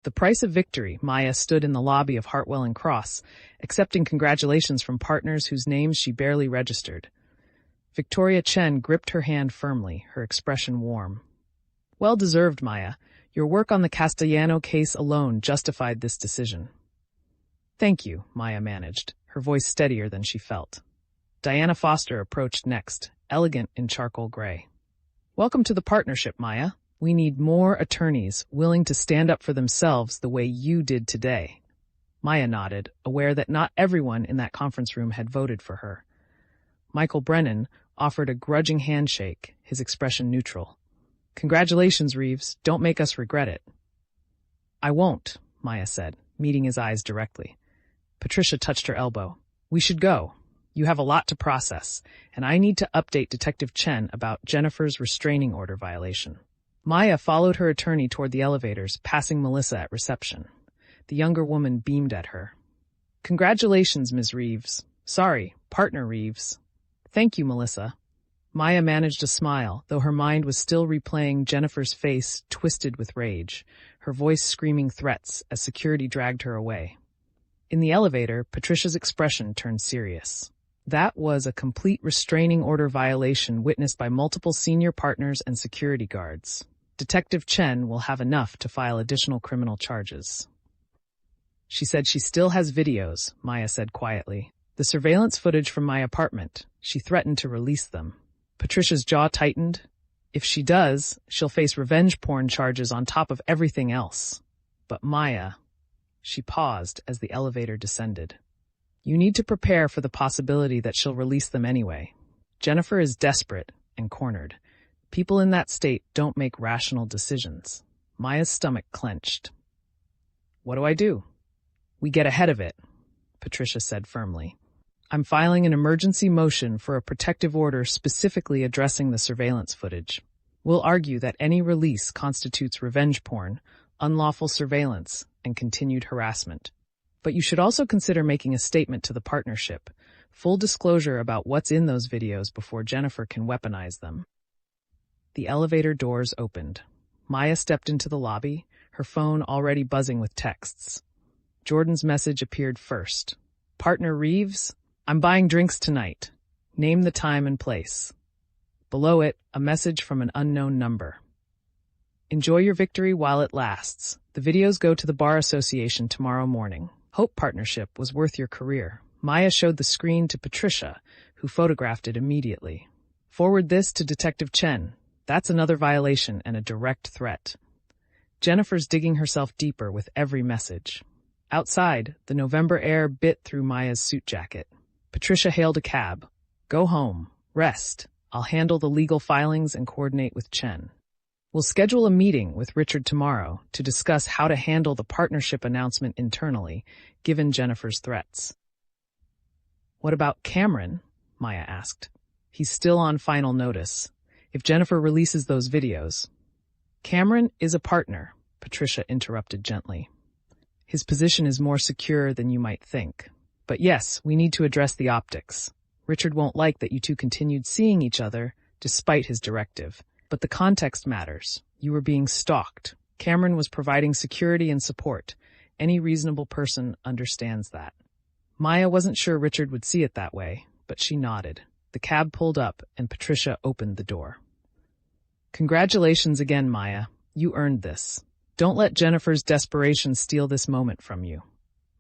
The price of victory, Maya stood in the lobby of Hartwell Cross, accepting congratulations from partners whose names she barely registered. Victoria Chen gripped her hand firmly, her expression warm. Well deserved, Maya. Your work on the Castellano case alone justified this decision. Thank you, Maya managed, her voice steadier than she felt. Diana Foster approached next, elegant in charcoal gray. Welcome to the partnership, Maya. We need more attorneys willing to stand up for themselves the way you did today. Maya nodded, aware that not everyone in that conference room had voted for her. Michael Brennan offered a grudging handshake, his expression neutral. Congratulations, Reeves. Don't make us regret it. I won't, Maya said, meeting his eyes directly. Patricia touched her elbow. We should go. You have a lot to process, and I need to update Detective Chen about Jennifer's restraining order violation. Maya followed her attorney toward the elevators, passing Melissa at reception. The younger woman beamed at her. Congratulations, Ms. Reeves. Sorry, partner Reeves. Thank you, Melissa. Maya managed a smile, though her mind was still replaying Jennifer's face twisted with rage, her voice screaming threats as security dragged her away. In the elevator, Patricia's expression turned serious. That was a complete restraining order violation witnessed by multiple senior partners and security guards. Detective Chen will have enough to file additional criminal charges. She said she still has videos, Maya said quietly. The surveillance footage from my apartment. She threatened to release them. Patricia's jaw tightened. If she does, she'll face revenge porn charges on top of everything else. But Maya... She paused as the elevator descended. You need to prepare for the possibility that she'll release them anyway. Jennifer is desperate and cornered. People in that state don't make rational decisions. Maya's stomach clenched. What do I do? We get ahead of it, Patricia said firmly. I'm filing an emergency motion for a protective order specifically addressing the surveillance footage. We'll argue that any release constitutes revenge porn, unlawful surveillance, and continued harassment. But you should also consider making a statement to the partnership, full disclosure about what's in those videos before Jennifer can weaponize them. The elevator doors opened. Maya stepped into the lobby, her phone already buzzing with texts. Jordan's message appeared first. Partner Reeves, I'm buying drinks tonight. Name the time and place. Below it, a message from an unknown number. Enjoy your victory while it lasts. The videos go to the Bar Association tomorrow morning. Hope partnership was worth your career. Maya showed the screen to Patricia, who photographed it immediately. Forward this to Detective Chen. That's another violation and a direct threat. Jennifer's digging herself deeper with every message. Outside, the November air bit through Maya's suit jacket. Patricia hailed a cab. Go home. Rest. I'll handle the legal filings and coordinate with Chen. We'll schedule a meeting with Richard tomorrow to discuss how to handle the partnership announcement internally, given Jennifer's threats. What about Cameron? Maya asked. He's still on final notice. If Jennifer releases those videos... Cameron is a partner, Patricia interrupted gently. His position is more secure than you might think. But yes, we need to address the optics. Richard won't like that you two continued seeing each other, despite his directive. But the context matters. You were being stalked. Cameron was providing security and support. Any reasonable person understands that. Maya wasn't sure Richard would see it that way, but she nodded. The cab pulled up, and Patricia opened the door. Congratulations again, Maya. You earned this. Don't let Jennifer's desperation steal this moment from you.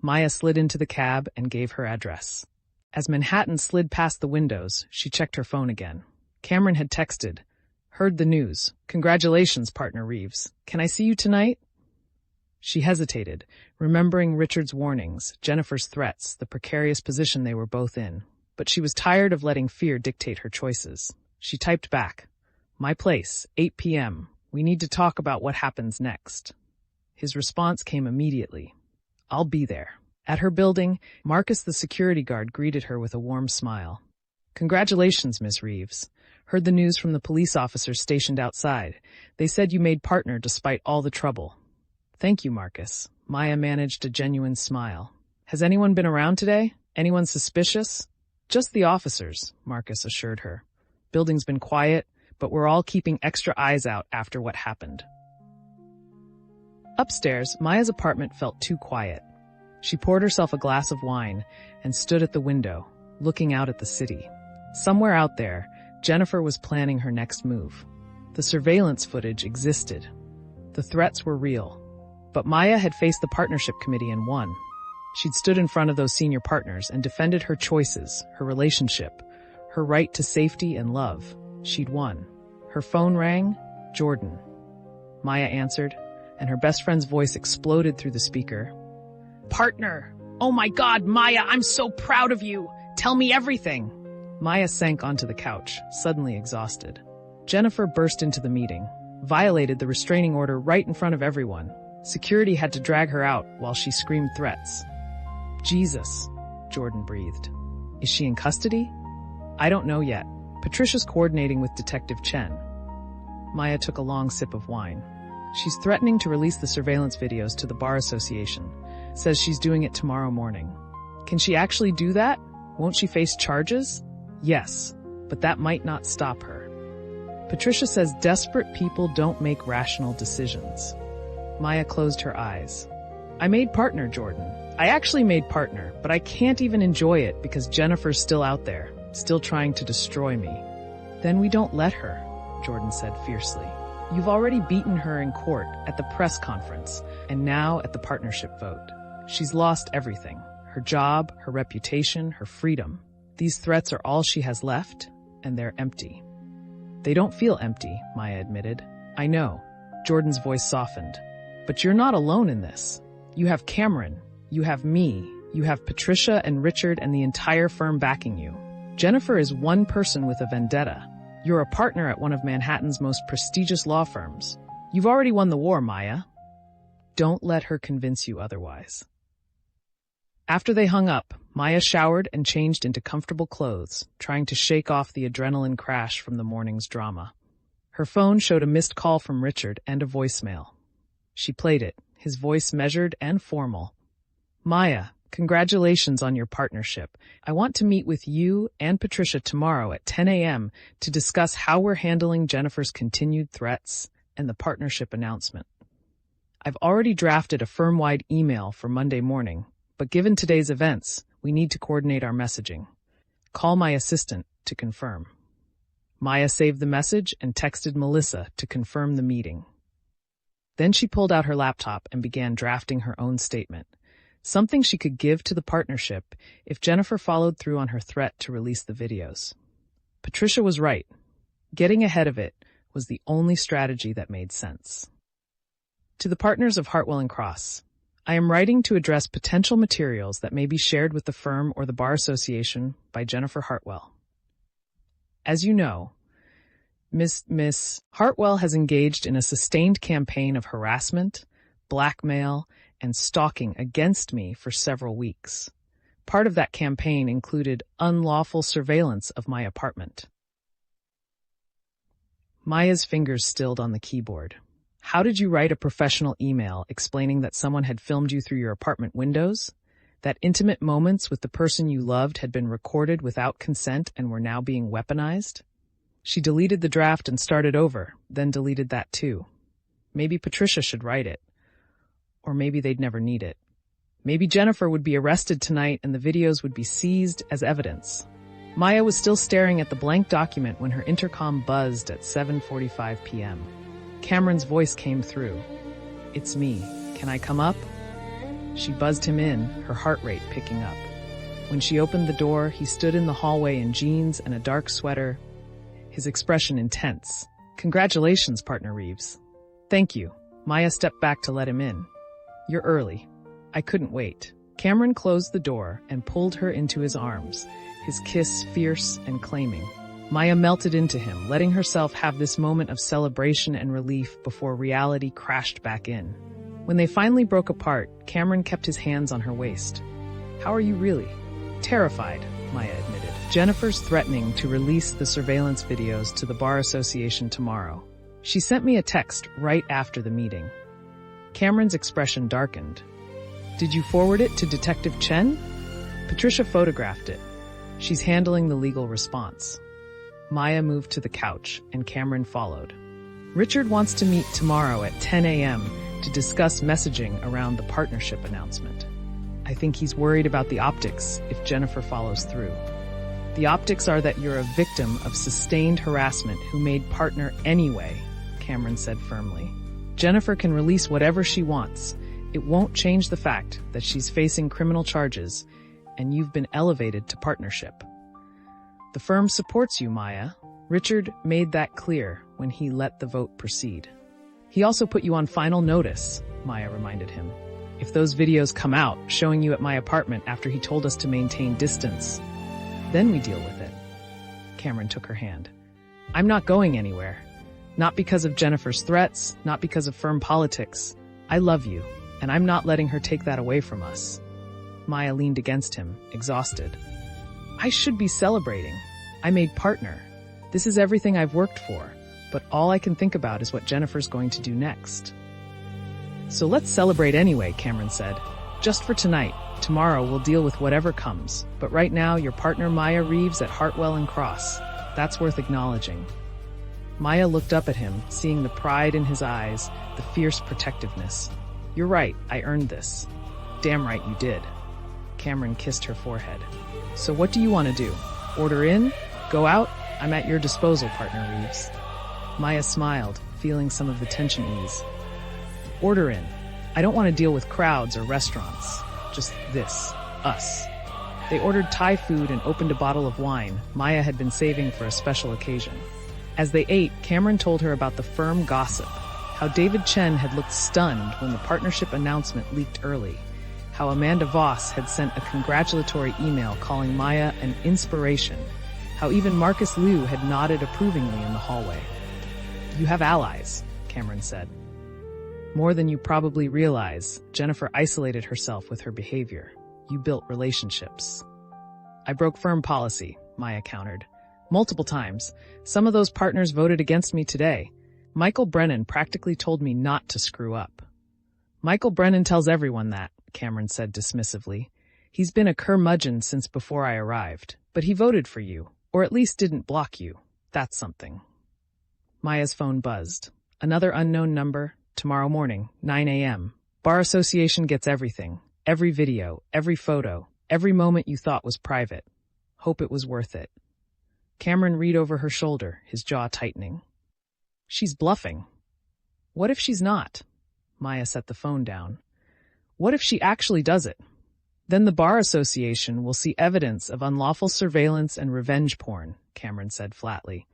Maya slid into the cab and gave her address. As Manhattan slid past the windows, she checked her phone again. Cameron had texted. Heard the news. Congratulations, partner Reeves. Can I see you tonight? She hesitated, remembering Richard's warnings, Jennifer's threats, the precarious position they were both in. But she was tired of letting fear dictate her choices. She typed back. My place, 8 p.m. We need to talk about what happens next. His response came immediately. I'll be there. At her building, Marcus the security guard greeted her with a warm smile. Congratulations, Ms. Reeves. Heard the news from the police officers stationed outside. They said you made partner despite all the trouble. Thank you, Marcus. Maya managed a genuine smile. Has anyone been around today? Anyone suspicious? Just the officers, Marcus assured her. Building's been quiet, but we're all keeping extra eyes out after what happened. Upstairs, Maya's apartment felt too quiet. She poured herself a glass of wine and stood at the window, looking out at the city. Somewhere out there, Jennifer was planning her next move. The surveillance footage existed. The threats were real. But Maya had faced the partnership committee and won. She'd stood in front of those senior partners and defended her choices, her relationship, her right to safety and love. She'd won. Her phone rang. Jordan. Maya answered, and her best friend's voice exploded through the speaker. Partner! Oh my God, Maya, I'm so proud of you! Tell me everything! Maya sank onto the couch, suddenly exhausted. Jennifer burst into the meeting, violated the restraining order right in front of everyone. Security had to drag her out while she screamed threats. Jesus, Jordan breathed. Is she in custody? I don't know yet. Patricia's coordinating with Detective Chen. Maya took a long sip of wine. She's threatening to release the surveillance videos to the Bar Association. Says she's doing it tomorrow morning. Can she actually do that? Won't she face charges? Yes, but that might not stop her. Patricia says desperate people don't make rational decisions. Maya closed her eyes. I made partner, Jordan. I actually made partner, but I can't even enjoy it because Jennifer's still out there, still trying to destroy me. Then we don't let her, Jordan said fiercely. You've already beaten her in court, at the press conference, and now at the partnership vote. She's lost everything. Her job, her reputation, her freedom. These threats are all she has left, and they're empty. They don't feel empty, Maya admitted. I know. Jordan's voice softened. But you're not alone in this. You have Cameron. You have me. You have Patricia and Richard and the entire firm backing you. Jennifer is one person with a vendetta. You're a partner at one of Manhattan's most prestigious law firms. You've already won the war, Maya. Don't let her convince you otherwise. After they hung up, Maya showered and changed into comfortable clothes, trying to shake off the adrenaline crash from the morning's drama. Her phone showed a missed call from Richard and a voicemail. She played it, his voice measured and formal. Maya, congratulations on your partnership. I want to meet with you and Patricia tomorrow at 10 a.m. to discuss how we're handling Jennifer's continued threats and the partnership announcement. I've already drafted a firm-wide email for Monday morning, but given today's events, we need to coordinate our messaging. Call my assistant to confirm. Maya saved the message and texted Melissa to confirm the meeting. Then she pulled out her laptop and began drafting her own statement, something she could give to the partnership if Jennifer followed through on her threat to release the videos. Patricia was right. Getting ahead of it was the only strategy that made sense. To the partners of Hartwell Cross, I am writing to address potential materials that may be shared with the firm or the Bar Association by Jennifer Hartwell. As you know, Miss Hartwell has engaged in a sustained campaign of harassment, blackmail, and stalking against me for several weeks. Part of that campaign included unlawful surveillance of my apartment. Maya's fingers stilled on the keyboard. How did you write a professional email explaining that someone had filmed you through your apartment windows? That intimate moments with the person you loved had been recorded without consent and were now being weaponized? She deleted the draft and started over, then deleted that too. Maybe Patricia should write it. Or maybe they'd never need it. Maybe Jennifer would be arrested tonight and the videos would be seized as evidence. Maya was still staring at the blank document when her intercom buzzed at 7:45 p.m. Cameron's voice came through. It's me. Can I come up? She buzzed him in, her heart rate picking up. When she opened the door, he stood in the hallway in jeans and a dark sweater, his expression intense. Congratulations, partner Reeves. Thank you. Maya stepped back to let him in. You're early. I couldn't wait. Cameron closed the door and pulled her into his arms, his kiss fierce and claiming. Maya melted into him, letting herself have this moment of celebration and relief before reality crashed back in. When they finally broke apart, Cameron kept his hands on her waist. How are you really? Terrified, Maya admitted. Jennifer's threatening to release the surveillance videos to the Bar Association tomorrow. She sent me a text right after the meeting. Cameron's expression darkened. Did you forward it to Detective Chen? Patricia photographed it. She's handling the legal response. Maya moved to the couch, and Cameron followed. Richard wants to meet tomorrow at 10 a.m. to discuss messaging around the partnership announcement. I think he's worried about the optics if Jennifer follows through. The optics are that you're a victim of sustained harassment who made partner anyway, Cameron said firmly. Jennifer can release whatever she wants. It won't change the fact that she's facing criminal charges and you've been elevated to partnership. The firm supports you, Maya. Richard made that clear when he let the vote proceed. He also put you on final notice, Maya reminded him. If those videos come out showing you at my apartment after he told us to maintain distance, then we deal with it. Cameron took her hand. I'm not going anywhere. Not because of Jennifer's threats, not because of firm politics. I love you, and I'm not letting her take that away from us. Maya leaned against him, exhausted. I should be celebrating. I made partner. This is everything I've worked for, but all I can think about is what Jennifer's going to do next. So let's celebrate anyway, Cameron said. Just for tonight. Tomorrow we'll deal with whatever comes. But right now, your partner Maya Reeves at Hartwell Cross. That's worth acknowledging. Maya looked up at him, seeing the pride in his eyes, the fierce protectiveness. You're right, I earned this. Damn right you did. Cameron kissed her forehead. So what do you want to do? Order in? Go out? I'm at your disposal, partner Reeves. Maya smiled, feeling some of the tension ease. Order in. I don't want to deal with crowds or restaurants. Just this. Us. They ordered Thai food and opened a bottle of wine Maya had been saving for a special occasion. As they ate, Cameron told her about the firm gossip, how David Chen had looked stunned when the partnership announcement leaked early, how Amanda Voss had sent a congratulatory email calling Maya an inspiration, how even Marcus Liu had nodded approvingly in the hallway. You have allies, Cameron said. More than you probably realize, Jennifer isolated herself with her behavior. You built relationships. I broke firm policy, Maya countered. Multiple times. Some of those partners voted against me today. Michael Brennan practically told me not to screw up. Michael Brennan tells everyone that, Cameron said dismissively. He's been a curmudgeon since before I arrived, but he voted for you, or at least didn't block you. That's something. Maya's phone buzzed. Another unknown number. Tomorrow morning, 9 a.m. Bar Association gets everything. Every video, every photo, every moment you thought was private. Hope it was worth it. Cameron read over her shoulder, his jaw tightening. She's bluffing. What if she's not? Maya set the phone down. What if she actually does it? Then the Bar Association will see evidence of unlawful surveillance and revenge porn, Cameron said flatly.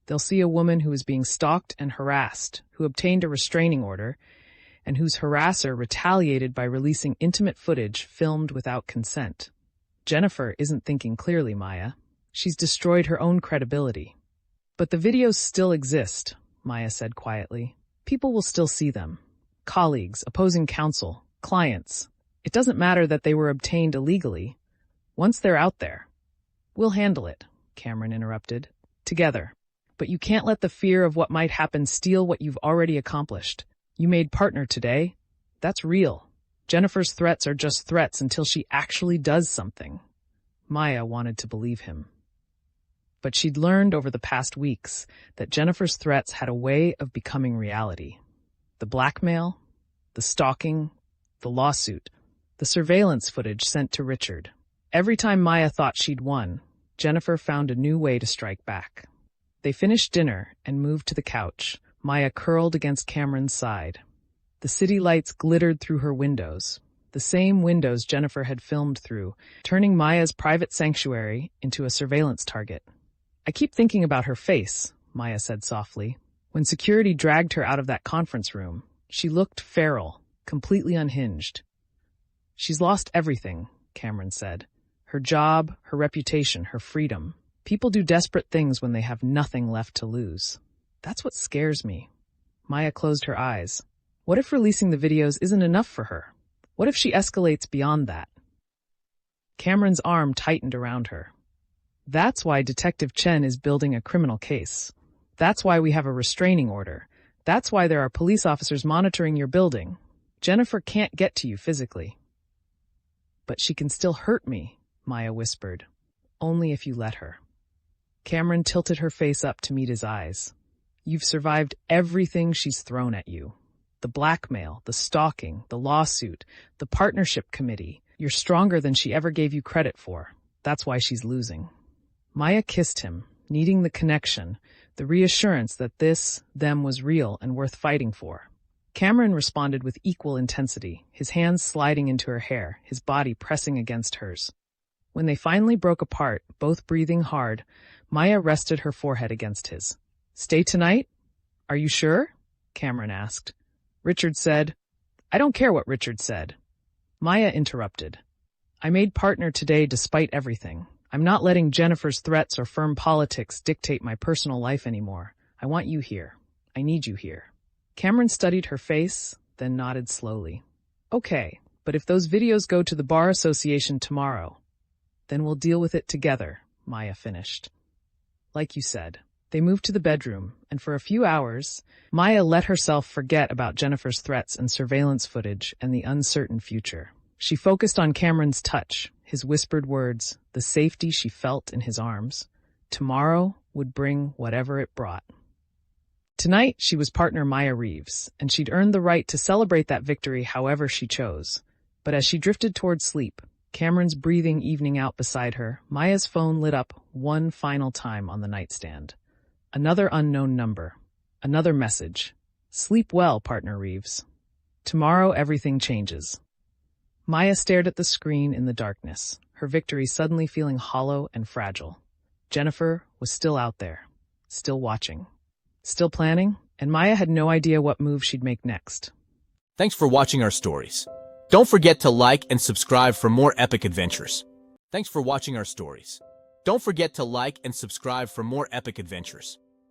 They'll see a woman who is being stalked and harassed, who obtained a restraining order, and whose harasser retaliated by releasing intimate footage filmed without consent. Jennifer isn't thinking clearly, Maya. She's destroyed her own credibility. But the videos still exist, Maya said quietly. People will still see them. Colleagues, opposing counsel, clients. It doesn't matter that they were obtained illegally. Once they're out there. We'll handle it, Cameron interrupted. Together. But you can't let the fear of what might happen steal what you've already accomplished. You made partner today. That's real. Jennifer's threats are just threats until she actually does something. Maya wanted to believe him. But she'd learned over the past weeks that Jennifer's threats had a way of becoming reality. The blackmail, the stalking, the lawsuit, the surveillance footage sent to Richard. Every time Maya thought she'd won, Jennifer found a new way to strike back. They finished dinner and moved to the couch, Maya curled against Cameron's side. The city lights glittered through her windows, the same windows Jennifer had filmed through, turning Maya's private sanctuary into a surveillance target. I keep thinking about her face, Maya said softly. When security dragged her out of that conference room, she looked feral, completely unhinged. She's lost everything, Cameron said. Her job, her reputation, her freedom. People do desperate things when they have nothing left to lose. That's what scares me. Maya closed her eyes. What if releasing the videos isn't enough for her? What if she escalates beyond that? Cameron's arm tightened around her. That's why Detective Chen is building a criminal case. That's why we have a restraining order. That's why there are police officers monitoring your building. Jennifer can't get to you physically. But she can still hurt me, Maya whispered. Only if you let her. Cameron tilted her face up to meet his eyes. You've survived everything she's thrown at you. The blackmail, the stalking, the lawsuit, the partnership committee. You're stronger than she ever gave you credit for. That's why she's losing. Maya kissed him, needing the connection, the reassurance that them was real and worth fighting for. Cameron responded with equal intensity, his hands sliding into her hair, his body pressing against hers. When they finally broke apart, both breathing hard, Maya rested her forehead against his. "Stay tonight? Are you sure?" Cameron asked. Richard said, "I don't care what Richard said." Maya interrupted. "I made partner today despite everything. I'm not letting Jennifer's threats or firm politics dictate my personal life anymore. I want you here. I need you here." Cameron studied her face, then nodded slowly. "Okay, but if those videos go to the Bar Association tomorrow, then we'll deal with it together," Maya finished. Like you said. They moved to the bedroom, and for a few hours, Maya let herself forget about Jennifer's threats and surveillance footage and the uncertain future. She focused on Cameron's touch, his whispered words, the safety she felt in his arms. Tomorrow would bring whatever it brought. Tonight, she was partner Maya Reeves, and she'd earned the right to celebrate that victory however she chose. But as she drifted toward sleep, Cameron's breathing evening out beside her, Maya's phone lit up one final time on the nightstand. Another unknown number. Another message. "Sleep well, partner Reeves. Tomorrow everything changes." Maya stared at the screen in the darkness, her victory suddenly feeling hollow and fragile. Jennifer was still out there, still watching, still planning, and Maya had no idea what move she'd make next. Thanks for watching our stories. Don't forget to like and subscribe for more epic adventures. Thanks for watching our stories. Don't forget to like and subscribe for more epic adventures.